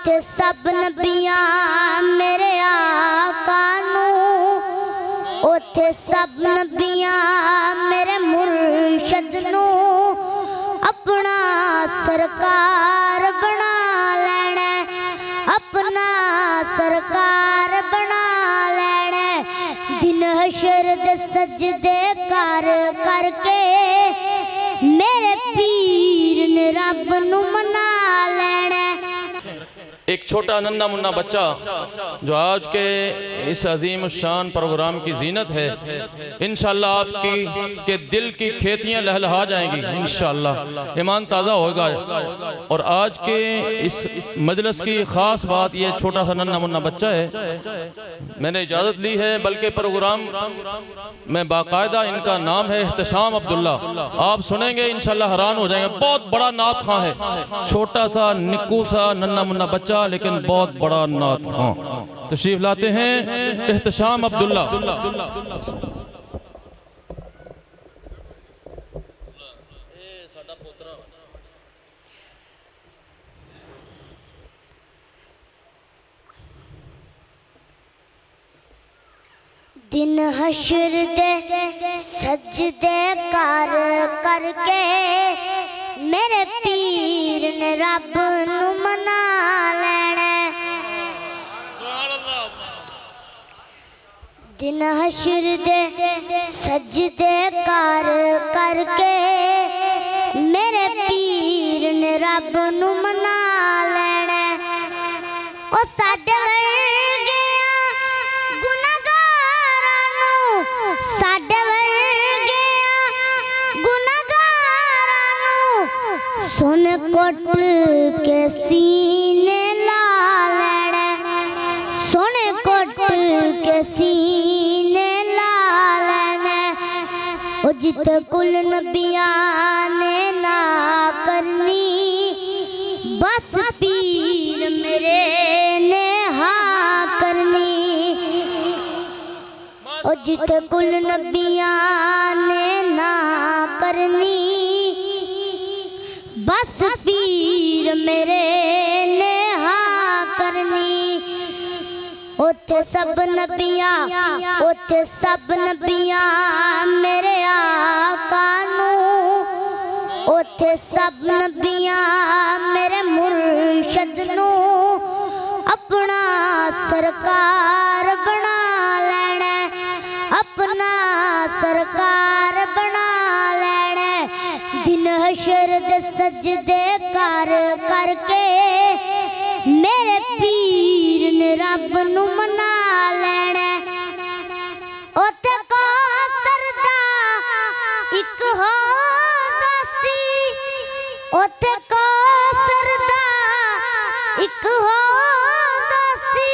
उथे सब नबियां मेरे आका नू, उथे सब नबियां मेरे मुर्शद नू अपना सरकार बना लेना, अपना सरकार बना लेना। दिन हशर दे सजदे कर करके मेरे पीर ने रब नू मना लेना। एक छोटा नन्ना मुन्ना बच्चा जो आज के इस अजीम शान प्रोग्राम की जीनत है, इंशाअल्लाह आपकी के दिल की खेतियां लहलहा जाएंगी, इंशाअल्लाह ईमान ताज़ा होगा। और आज के इस मजलिस की ख़ास बात ये छोटा सा नन्ना मुन्ना बच्चा है। मैंने इजाज़त ली है, बल्कि प्रोग्राम में बाकायदा इनका नाम है एहतशाम अब्दुल्ला। आप सुनेंगे इंशाअल्लाह हैरान हो जाएंगे। बहुत बड़ा नात खां है, छोटा सा निक्कू सा नन्ना मुन्ना बच्चा लेकिन बहुत बड़ा नात खां। तशरीफ लाते हैं एहतशाम अब्दुल्ला। दिन हशर दे सजदे कर करके मेरे पीर ने रब नू मना लेना। दिन हशर दे सजदे कर करके मेरे पीर ने रब नू मना लेना। ओ साडे सुन कोट के सीने ला लेना, सुन कोट के सीने ला लेना। ओ जित कुल नबियां ने ना करनी, बस पीर मेरे ने हाँ करनी। ओ जित कुल नबियां ने ना करनी, बस पीर मेरे ने हाँ करनी। उथे सब नबियां, उथे सब नबियां मेरे आका नू, उथे सब नबियां मेरे मुर्शद नू अपना सरकार बना लेना, अपना सरकार बना लेना। दिन हशर दे सजदे कर करके मेरे पीर ने रब नू मना लेना। उते कौसर दा इक हौदा सी, उते कौसर दा इक हौदा सी,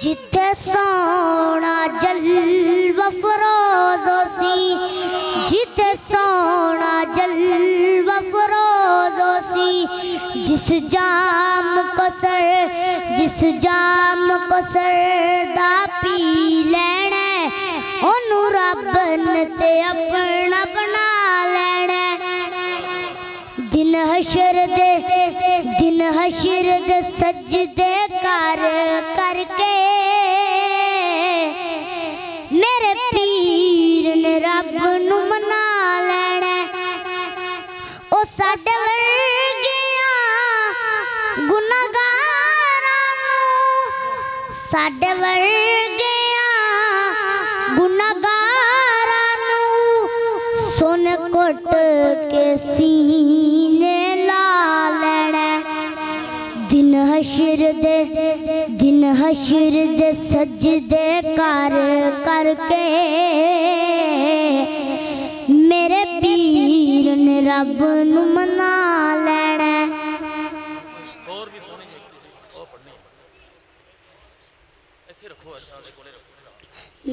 जिथे सोना जलवा फरोज़ सी, जिथे सोना जलवा फरोज़ सी। जिस जाम को सर, जिस जाम को सरदा पी लेना, ओनू रब ने ते अपना बना लेना। दिन हशर दे, दिन हशर दे सजदे कर करके मेरे पीर ने रब नू मना लेना। ओ साडे वर्गियां गुनाहगारां नू, साडे वर्गियां गुनाहगारां नू सुन कोट के सीने ला लेना। दिन हशर दे, दिन हशर दे सजदे कर करके मेरे पीर ने रब नू मना लेना।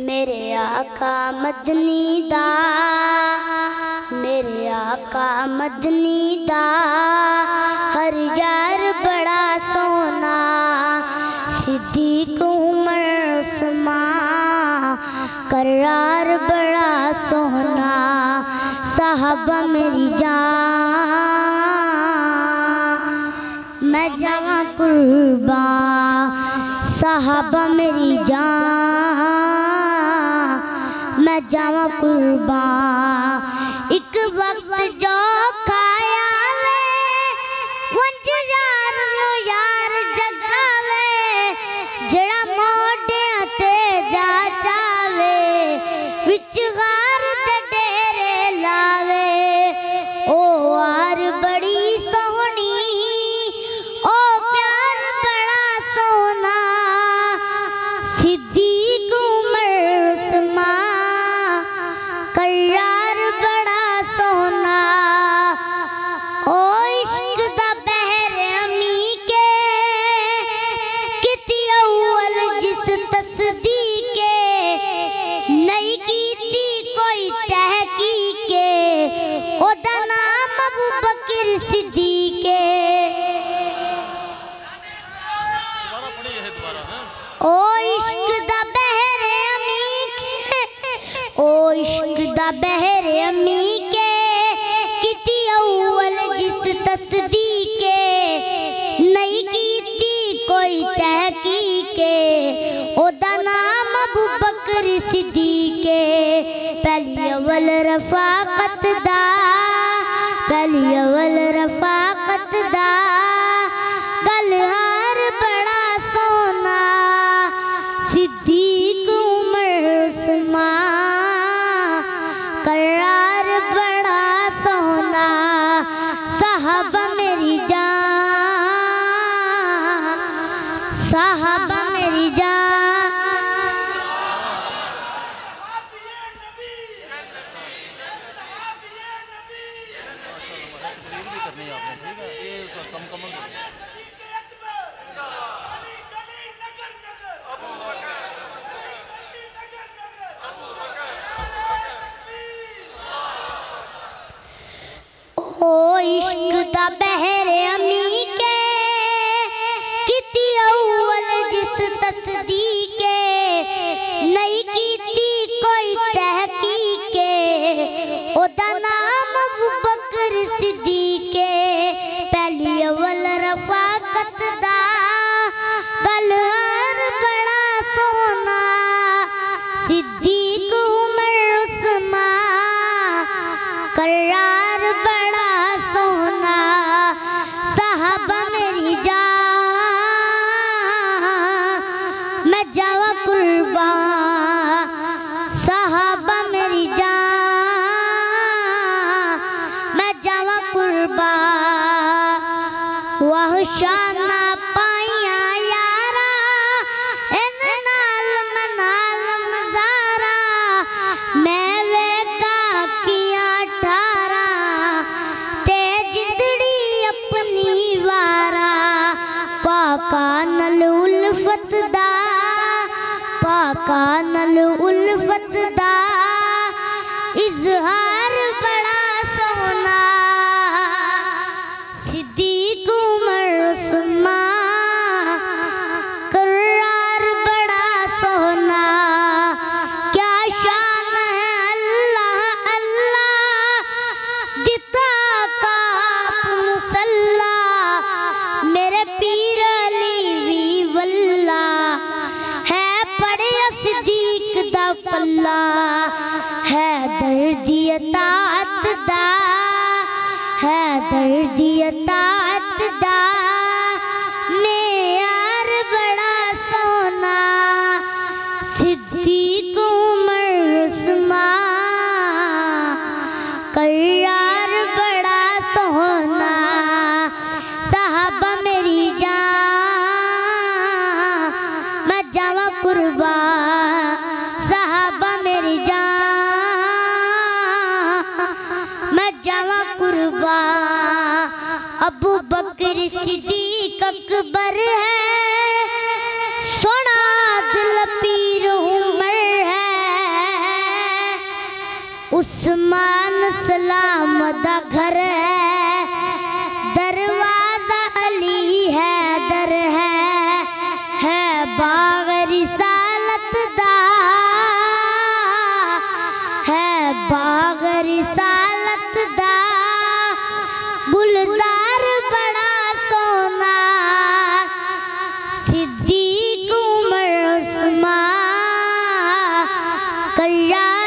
मेरे आका मदनी दा, मेरे आका मदनी दा हर यार बड़ा सोना, सिद्दीक उमर उस्मान करार बड़ा सोना। साहबा मेरी जान मैं जावा कुर्बान कुर्बान साहबा मेरी जान मैं जावा कुर्बान। एक वक्त जो खाया वे वंज यार नो यार जगावे जड़ा मोढियां ते जा चावे विच गार ते डेरे लावे। ओ वार बड़ी सोहनी ओ प्यार बड़ा सोना सिद्दीक उमर उस्मान करार बड़ा सोना। ओ इश्क दा बहर अमी के किती अव्वल जिस तस्दीके नहीं कीती कोई तहकीके ओदा नाम अबू बकर सिद्दीके। ओ इश्क दा बहर अमी के ओ इश्क दा बहर अमी के किती अव्वल जिस तस्दीके नहीं कीती कोई तहकीके ओदा नाम अबू बकर सिद्दीके। पहली अव्वल रफाकत दा पहली अव्वल रफाकत दा गलहार बड़ा सोना सिद्दीक उमर उस्मान करार बड़ा सोना। साहबा मेरी जान साहबा मेरी जान ओ इश्क दा बहर अमी के किती अव्वल जिस तस्दीके नहीं कीती कोई तहकीके ओदा नाम अबू बकर सिद्दीके। पहली अव्वल रफाकत दा गलहार बड़ा सोना सिद्दीक उमर उस्मान करार बड़ा सोना। साहबा मेरी जान मैं जावा कुर्बान साहबा मेरी जान मैं जावा कुर्बान। वाह शाना पाइया यारा इन नाल मनाल मज़ारा मैं वेका किया ठारा ते जिंदड़ी अपनी वारा पाका नल उल्फत दा पाका नल उल्फत दा इजहार बड़ा सोना सिद्दीक उमर उस्मान करार बड़ा सोना। क्या शान है अल्लाह अल्लाह दिता का मुसल्ला मेरे पीर अली वी वल्ला है पढ़िया सिद्दीक दा पल्ला है दर्दी अतात दा है दर्दी अतात दा मेयार बड़ा सोना सिद्दीक उमर उस्मान करार बड़ा सोना। साहबा मेरी जान मैं जावा कुर्बान साहबा मेरी जान मैं जावा कुर्बान। अबू बकर सिद्दीक अकबर है सोना दिल पीर उमर है उस्मान सलाम दा घर है दरवाजा अली हैदर है बाग रिसालत दा है बाग रिसालत दा गुलजार बड़ा सोना सिद्दीक उमर उस्मान कर्रार